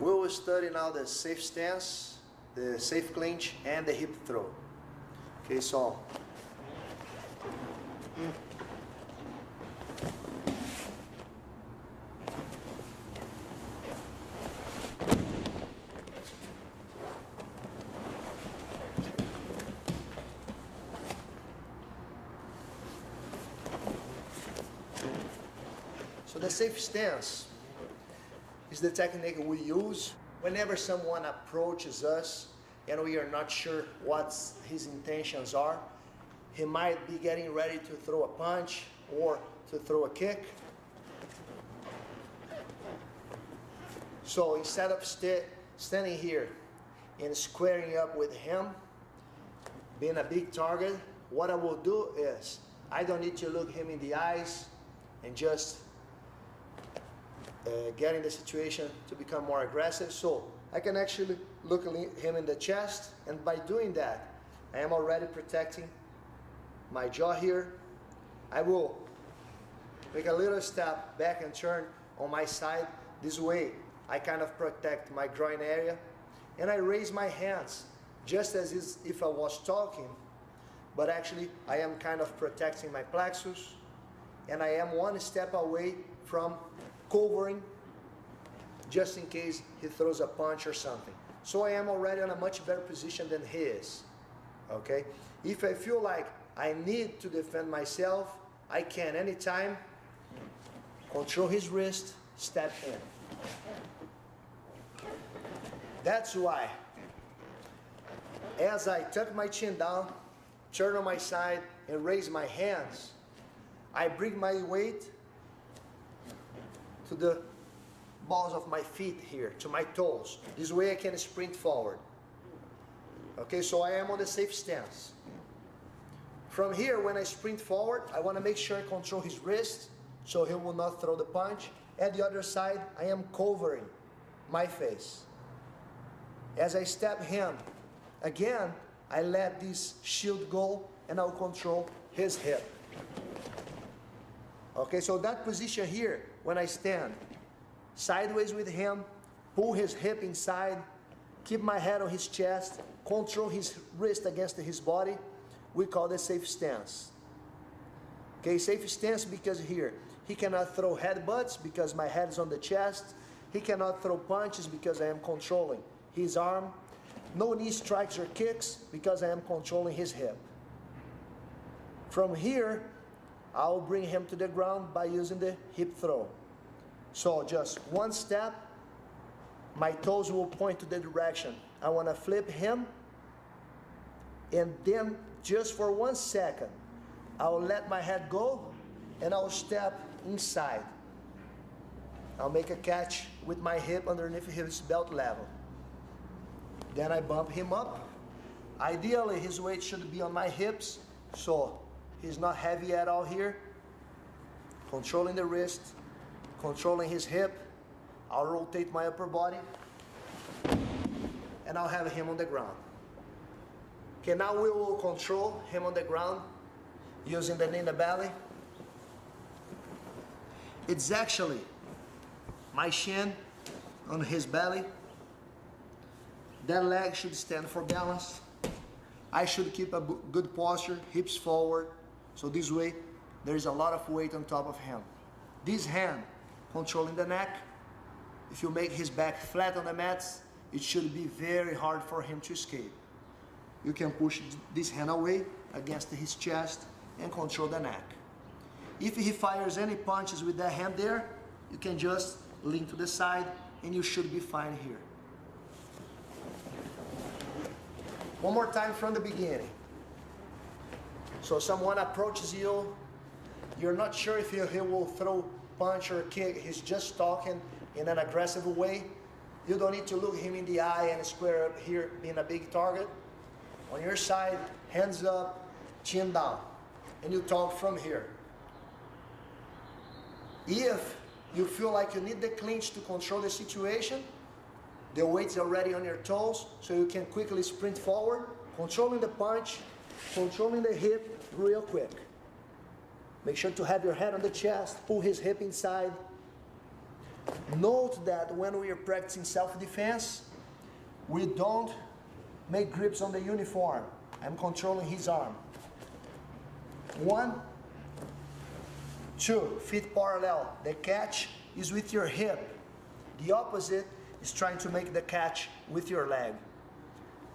We will study now the safe stance, the safe clinch, and the hip throw. Okay, so the safe stance is the technique we use whenever someone approaches us and we are not sure what his intentions are. He might be getting ready to throw a punch or to throw a kick. So instead of standing here and squaring up with him, being a big target, what I will do is I don't need to look him in the eyes and just get in the situation to become more aggressive. So I can actually look him in the chest, and by doing that, I am already protecting my jaw here. I will make a little step back and turn on my side. This way, I kind of protect my groin area, and I raise my hands just as if I was talking, but actually I am kind of protecting my plexus, and I am one step away from covering just in case he throws a punch or something. So I am already in a much better position than he is. Okay? If I feel like I need to defend myself, I can anytime control his wrist, step in. That's why as I tuck my chin down, turn on my side, and raise my hands, I bring my weight to the balls of my feet here, to my toes. This way I can sprint forward. Okay, so I am on the safe stance. From here, when I sprint forward, I want to make sure I control his wrist so he will not throw the punch. At the other side, I am covering my face. As I step him, again, I let this shield go and I'll control his hip. Okay, so that position here, when I stand sideways with him, pull his hip inside, keep my head on his chest, control his wrist against his body, we call the safe stance. Okay, safe stance because here, he cannot throw headbutts because my head is on the chest. He cannot throw punches because I am controlling his arm. No knee strikes or kicks because I am controlling his hip. From here, I'll bring him to the ground by using the hip throw. So just one step, my toes will point to the direction. I want to flip him, and then just for 1 second, I'll let my head go and I'll step inside. I'll make a catch with my hip underneath his belt level. Then I bump him up. Ideally, his weight should be on my hips, so he's not heavy at all here. Controlling the wrist, controlling his hip. I'll rotate my upper body, and I'll have him on the ground. Okay, now we will control him on the ground using the knee in the belly. It's actually my shin on his belly. That leg should stand for balance. I should keep a good posture, hips forward, so this way there is a lot of weight on top of him. This hand controlling the neck. If you make his back flat on the mats, it should be very hard for him to escape. You can push this hand away against his chest and control the neck. If he fires any punches with that hand there, you can just lean to the side and you should be fine here. One more time from the beginning. So someone approaches you, you're not sure if he will throw punch or kick, he's just talking in an aggressive way. You don't need to look him in the eye and square up here being a big target. On your side, hands up, chin down, and you talk from here. If you feel like you need the clinch to control the situation, the weight's already on your toes, so you can quickly sprint forward, controlling the punch, controlling the hip real quick. Make sure to have your head on the chest, pull his hip inside. Note that when we are practicing self-defense, we don't make grips on the uniform. I'm controlling his arm. 1, 2, feet parallel. The catch is with your hip. The opposite is trying to make the catch with your leg.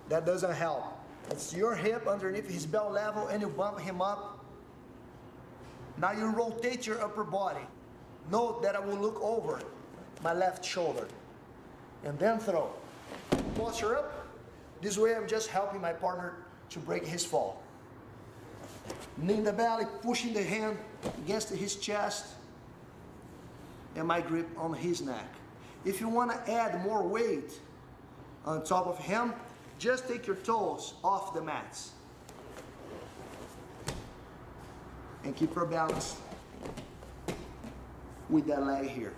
That doesn't help. It's your hip underneath his belt level and you bump him up. Now you rotate your upper body. Note that I will look over my left shoulder and then throw. Posture up. This way I'm just helping my partner to break his fall. Knee in the belly, pushing the hand against his chest and my grip on his neck. If you want to add more weight on top of him, just take your toes off the mats and keep your balance with that leg here.